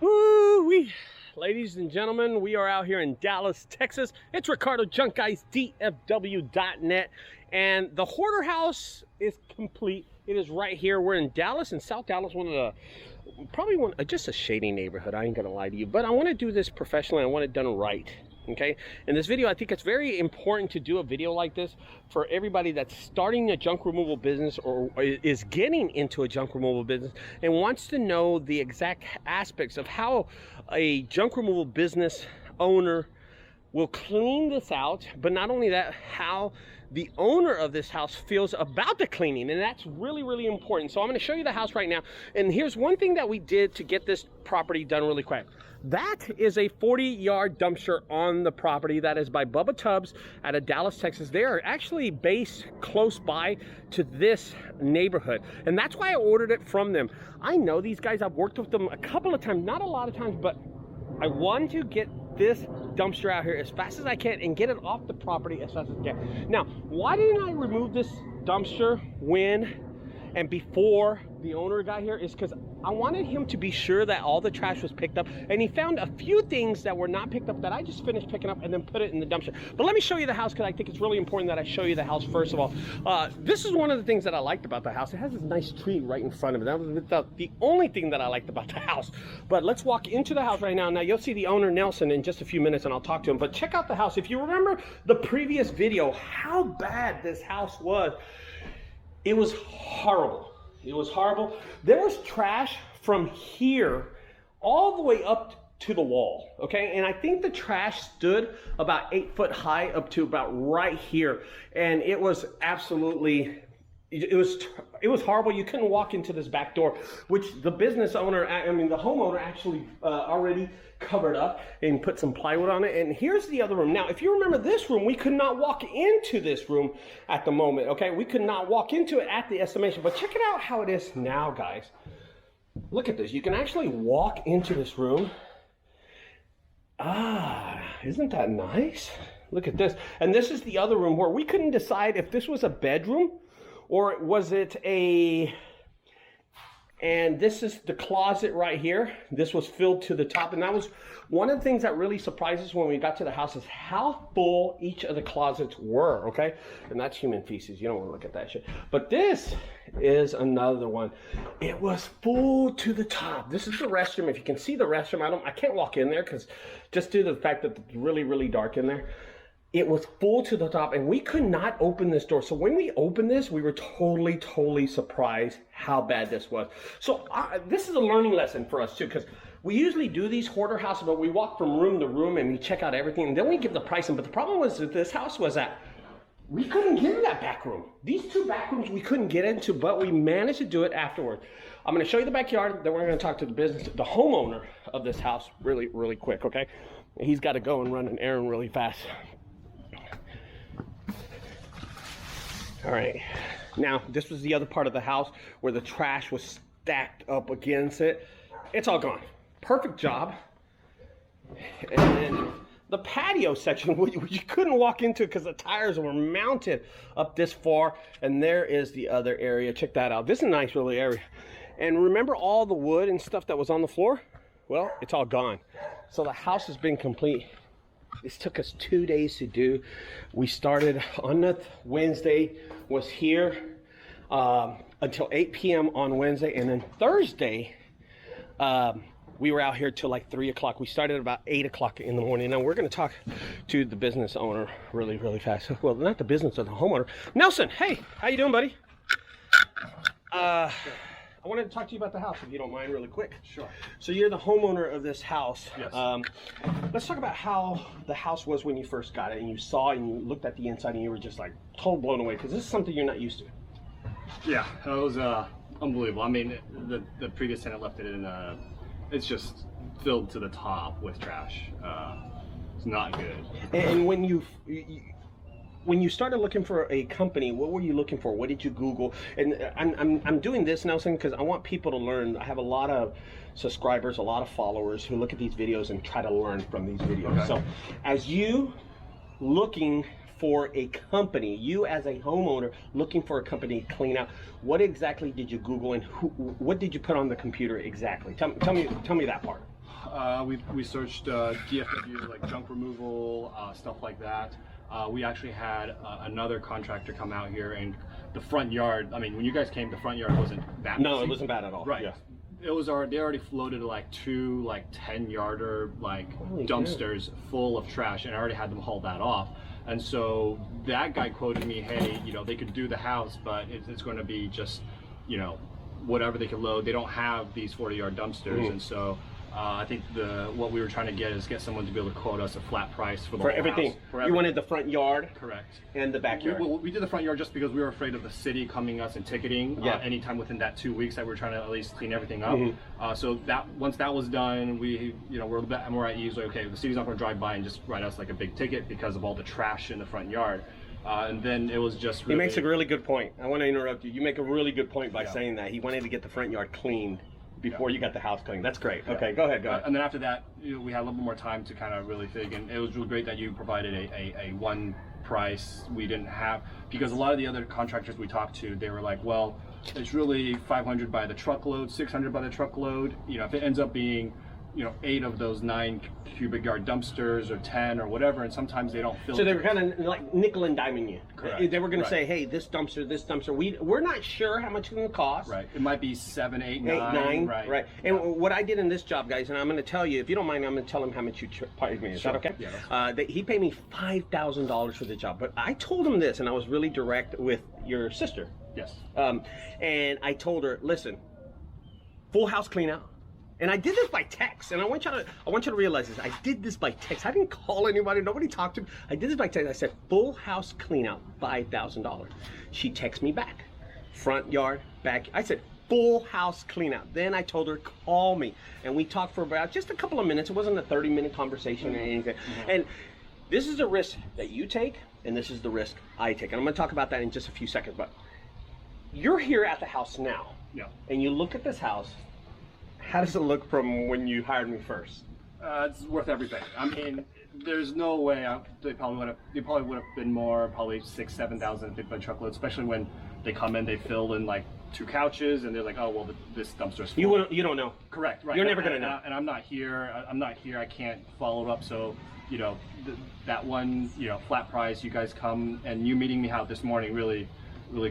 Woo-wee. Ladies and gentlemen, we are out here in Dallas, Texas. It's Ricardo, junkguysdfw.net, and the Hoarder house is complete. It is right here. We're in Dallas, in South Dallas, just a shady neighborhood. I ain't gonna lie to you, but I want to do this professionally. I want it done right. Okay, in this video, I think it's very important to do a video like this for everybody that's starting a junk removal business or is getting into a junk removal business and wants to know the exact aspects of how a junk removal business owner will clean this out, but not only that, how the owner of this house feels about the cleaning, and that's really, really important. So I'm going to show you the house right now, and here's one thing that we did to get this property done really quick. That is a 40-yard dumpster on the property. That is by Bubba Tubbs out of Dallas, Texas. They are actually based close by to this neighborhood, and that's why I ordered it from them. I know these guys. I've worked with them a couple of times, not a lot of times, but I want to get this dumpster out here as fast as I can and get it off the property as fast as I can. Now, why didn't I remove this dumpster when and before the owner got here is because I wanted him to be sure that all the trash was picked up, and he found a few things that were not picked up that I just finished picking up and then put it in the dumpster. But let me show you the house because I think it's really important that I show you the house first of all. This is one of the things that I liked about the house. It has this nice tree right in front of it. That was the only thing that I liked about the house. But let's walk into the house right now. Now you'll see the owner, Nelson, in just a few minutes, and I'll talk to him. But check out the house. If you remember the previous video, how bad this house was, it was horrible. It was horrible. There was trash from here all the way up to the wall, okay? And I think the trash stood about 8 foot high up to about right here. And it was absolutely, it was horrible. You couldn't walk into this back door, which the business owner, the homeowner actually already covered up and put some plywood on it. And here's the other room. Now, if you remember this room, we could not walk into this room at the moment, okay? We could not walk into it at the estimation, but check it out how it is now, guys. Look at this. You can actually walk into this room. Isn't that nice? Look at this. And this is the other room where we couldn't decide if this was a bedroom or was it a... And this is the closet right here. This was filled to the top. And that was one of the things that really surprised us when we got to the house is how full each of the closets were, okay? And that's human feces. You don't want to look at that shit. But this is another one. It was full to the top. This is the restroom. If you can see the restroom, I can't walk in there because just due to the fact that it's really, really dark in there. It was full to the top, and we could not open this door. So when we opened this, we were totally, totally surprised how bad this was. So this is a learning lesson for us too, because we usually do these hoarder houses, but we walk from room to room and we check out everything, and then we give the pricing. But the problem was that this house was that we couldn't get in that back room. These two back rooms we couldn't get into, but we managed to do it afterward. I'm going to show you the backyard, then we're going to talk to the homeowner of this house really, really quick, okay? He's got to go and run an errand really fast. All right, now this was the other part of the house where the trash was stacked up against it. It's all gone. Perfect job. And then the patio section, which you couldn't walk into because the tires were mounted up this far. And there is the other area. Check that out. This is a nice little area. And remember all the wood and stuff that was on the floor? Well, it's all gone. So the house has been complete. This took us 2 days to do. We started on the Wednesday, was here until 8 p.m. on Wednesday, and then Thursday, we were out here till like 3 o'clock. We started about 8 o'clock in the morning. Now we're gonna talk to the business owner really, really fast. Well, not the business of the homeowner. Nelson, hey, how you doing, buddy? I wanted to talk to you about the house, if you don't mind, really quick. Sure. So you're the homeowner of this house. Yes. Let's talk about how the house was when you first got it, and you saw and you looked at the inside and you were just like totally blown away, because this is something you're not used to. Yeah, it was unbelievable. I mean, the previous tenant left it in it's just filled to the top with trash. It's not good. And when you started looking for a company, what were you looking for? What did you Google? And I'm doing this, Nelson, because I want people to learn. I have a lot of subscribers, a lot of followers who look at these videos and try to learn from these videos. Okay. So as you looking for a company, you as a homeowner looking for a company to clean out, what exactly did you Google and what did you put on the computer exactly? Tell me that part. We searched DFW, like junk removal, stuff like that. We actually had another contractor come out here, and the front yard, I mean, when you guys came, the front yard wasn't bad. No, it wasn't bad at all. Right. Yeah. It was they already floated like two 10-yarder Holy dumpsters full of trash, and I already had them haul that off. And so that guy quoted me, hey, they could do the house, but it's going to be just, whatever they can load. They don't have these 40-yard dumpsters, and so I think what we were trying to get someone to be able to quote us a flat price for the whole everything. house. For You everything. wanted the front yard, Correct. and the backyard. We did the front yard just because we were afraid of the city coming us and ticketing anytime within that 2 weeks that we were trying to at least clean everything up. So that once that was done, we're a bit more at ease. Like, okay, the city's not going to drive by and just write us like a big ticket because of all the trash in the front yard. And then it was just really... He makes a really good point. I want to interrupt you. You make a really good point by saying that he wanted to get the front yard cleaned before you got the house cleaned. That's great. Okay, go ahead. And then after that, we had a little bit more time to kind of really think, and it was really great that you provided a one price. We didn't have, because a lot of the other contractors we talked to, they were like, well, it's really 500 by the truckload, 600 by the truckload. If it ends up being 8 of those 9 cubic yard dumpsters or 10 or whatever, and sometimes they don't fill. So they were kind of like nickel and diming you. Correct. They were going to say, hey, this dumpster. We're not sure how much it's going to cost. Right. It might be 7, 8, 9. 9. Right. And what I did in this job, guys, and I'm going to tell you, if you don't mind, I'm going to tell him how much you paid me. Is that okay? Yeah. He paid me $5,000 for the job, but I told him this, and I was really direct with your sister. Yes. And I told her, listen, full house clean out. And I did this by text, and I want you to realize this. I did this by text. I didn't call anybody. Nobody talked to me. I did this by text. I said, full house clean out, $5,000. She texted me back. Front yard, back. I said, full house clean out. Then I told her, call me. And we talked for about just a couple of minutes. It wasn't a 30-minute conversation or anything. And this is the risk that you take, and this is the risk I take. And I'm going to talk about that in just a few seconds. But you're here at the house now. Yeah. And you look at this house. How does it look from when you hired me first? It's worth everything. I mean, there's no way they probably would have been more, probably 6,000 to 7,000 by truckload, especially when they come in, they fill in like 2 couches, and they're like, oh well, this dumpster's full. You don't know. Correct. Right. You're never gonna know. And I'm not here. I can't follow it up. So that one flat price. You guys come, and you meeting me out this morning really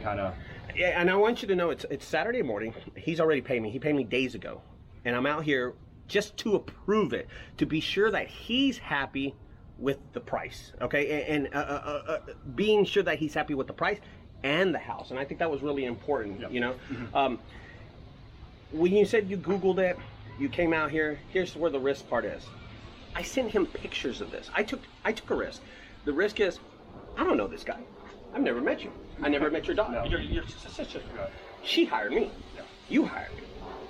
kind of. Yeah, and I want you to know it's Saturday morning. He's already paid me. He paid me days ago. And I'm out here just to approve it, to be sure that he's happy with the price, okay? And being sure that he's happy with the price and the house. And I think that was really important, When you said you Googled it, you came out here, here's where the risk part is. I sent him pictures of this. I took a risk. The risk is, I don't know this guy. I've never met you. I never met your daughter, your sister. She hired me. You hired me.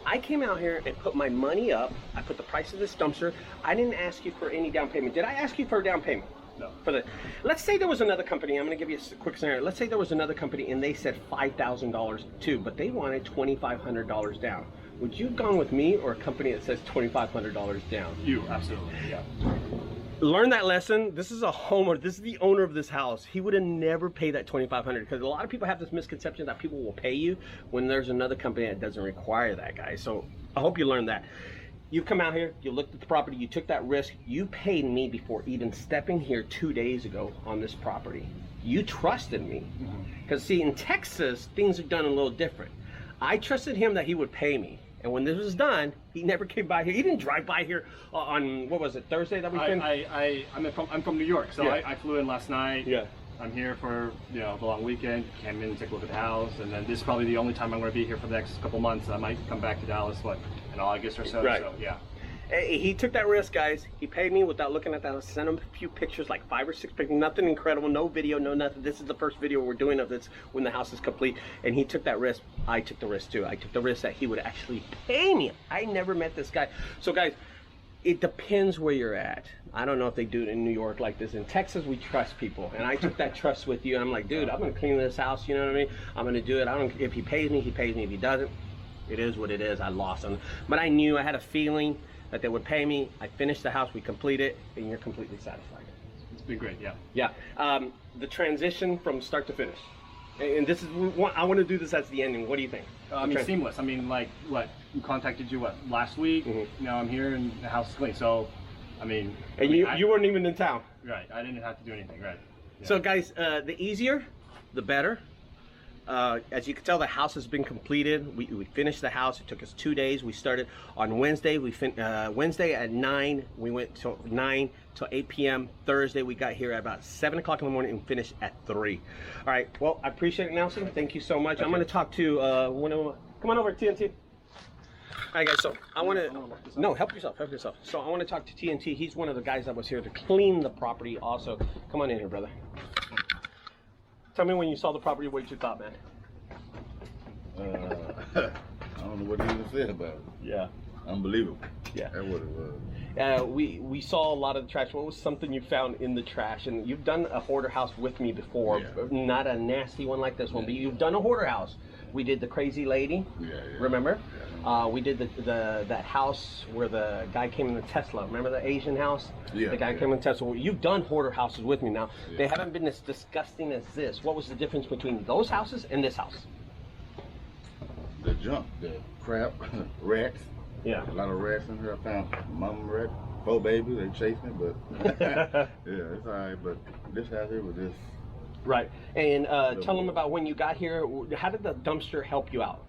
I came out here and put my money up. I put the price of this dumpster. I didn't ask you for any down payment. Did I ask you for a down payment? No. Let's say there was another company. I'm going to give you a quick scenario. Let's say there was another company and they said $5,000 too, but they wanted $2,500 down. Would you have gone with me or a company that says $2,500 down? You, absolutely, yeah. Learn that lesson. This is a homeowner. This is the owner of this house. He would have never paid that $2,500 because a lot of people have this misconception that people will pay you when there's another company that doesn't require that, guys. So I hope you learned that. You come out here, you looked at the property, you took that risk, you paid me before even stepping here 2 days ago on this property. You trusted me. Because see, in Texas, things are done a little different. I trusted him that he would pay me. And when this was done, he never came by here. He didn't drive by here on, what was it, Thursday that we came? I'm from New York, so I flew in last night. Yeah. I'm here for the long weekend. Came in, take a look at the house, and then this is probably the only time I'm going to be here for the next couple months. I might come back to Dallas, in August or so. Right. So yeah. He took that risk, guys. He paid me without looking at that. I sent him a few pictures, like 5 or 6 pictures. Nothing incredible, no video, no nothing. This is the first video we're doing of this when the house is complete. And he took that risk. I took the risk too. I took the risk that he would actually pay me. I never met this guy. So guys, it depends where you're at. I don't know if they do it in New York like this. In Texas, we trust people. And I took that trust with you. And I'm like, dude, I'm going to clean this house. You know what I mean? I'm going to do it. If he pays me, he pays me. If he doesn't, it is what it is. I lost him. But I knew, I had a feeling that they would pay me. I finished the house, we completed it, and you're completely satisfied. It's been great, yeah. Yeah. The transition from start to finish. And this is, I want to do this as the ending. What do you think? I mean, seamless. I mean, like, what, we contacted you, what, last week? Now I'm here and the house is clean. So, I mean. And you weren't even in town. Right. I didn't have to do anything, right. Yeah. So guys, the easier, the better. As you can tell, the house has been completed. We finished the house. It took us 2 days. We started on Wednesday. Wednesday at 9. We went till 9 till 8 p.m. Thursday, we got here at about 7 o'clock in the morning and finished at 3. All right. Well, I appreciate it, Nelson. Thank you so much. I'm going to talk to one of them. Come on over, TNT. All right, guys. So I want to help yourself. Help yourself. So I want to talk to TNT. He's one of the guys that was here to clean the property. Also, come on in here, brother. Tell me when you saw the property, what you thought, man. I don't know what to even say about it. Yeah. Unbelievable. Yeah. That's what it was. We saw a lot of the trash. What was something you found in the trash? And you've done a hoarder house with me before. Yeah. Not a nasty one like this one, but you've done a hoarder house. We did the crazy lady. Yeah. Remember? Yeah. We did that house where the guy came in the Tesla. Remember the Asian house? Yeah. The guy came in the Tesla. You've done hoarder houses with me now. Yeah. They haven't been as disgusting as this. What was the difference between those houses and this house? The junk, the crap, rats. Yeah. A lot of rats in here. I found mama rat, 4 babies. They chased me, but yeah, it's all right. But this house here was just. Right. And tell them about when you got here. How did the dumpster help you out?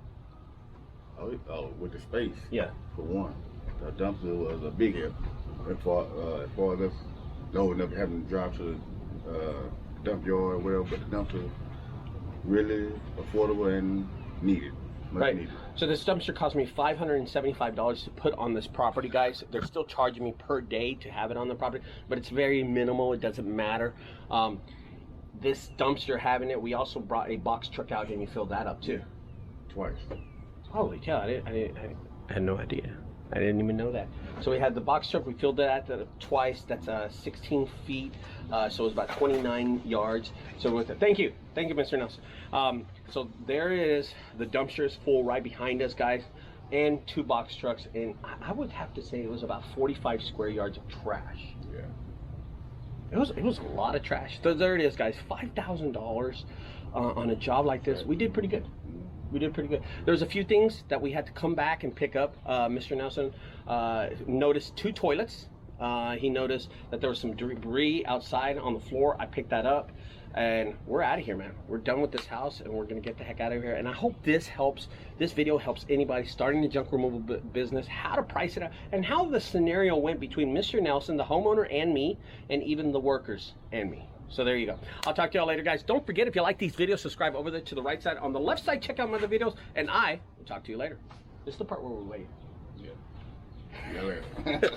Oh, with the space. Yeah. For one, the dumpster was a big help. As far as us loading up, having to drive to the dump yard or whatever, but the dumpster really affordable and needed. Right. Needed. So this dumpster cost me $575 to put on this property, guys. They're still charging me per day to have it on the property, but it's very minimal. It doesn't matter. This dumpster, having it, we also brought a box truck out here and you filled that up too. Twice. Holy cow, I had no idea. I didn't even know that. So we had the box truck, we filled that twice. That's 16 feet, so it was about 29 yards. So with it, thank you, Mr. Nelson. So there it is. The dumpster is full right behind us, guys, and 2 box trucks. And I would have to say it was about 45 square yards of trash. Yeah. It was a lot of trash. So there it is, guys. $5,000 on a job like this. We did pretty good. We did pretty good. There's a few things that we had to come back and pick up. Mr. Nelson noticed 2 toilets. He noticed that there was some debris outside on the floor. I picked that up, and we're out of here, man. We're done with this house, and we're gonna get the heck out of here. And I hope this video helps anybody starting the junk removal business, how to price it out, and how the scenario went between Mr. Nelson, the homeowner, and me, and even the workers and me. So there you go. I'll talk to y'all later, guys. Don't forget, if you like these videos, subscribe over there to the right side. On the left side, check out my other videos, and I will talk to you later. This is the part where we wait. Yeah. Yeah.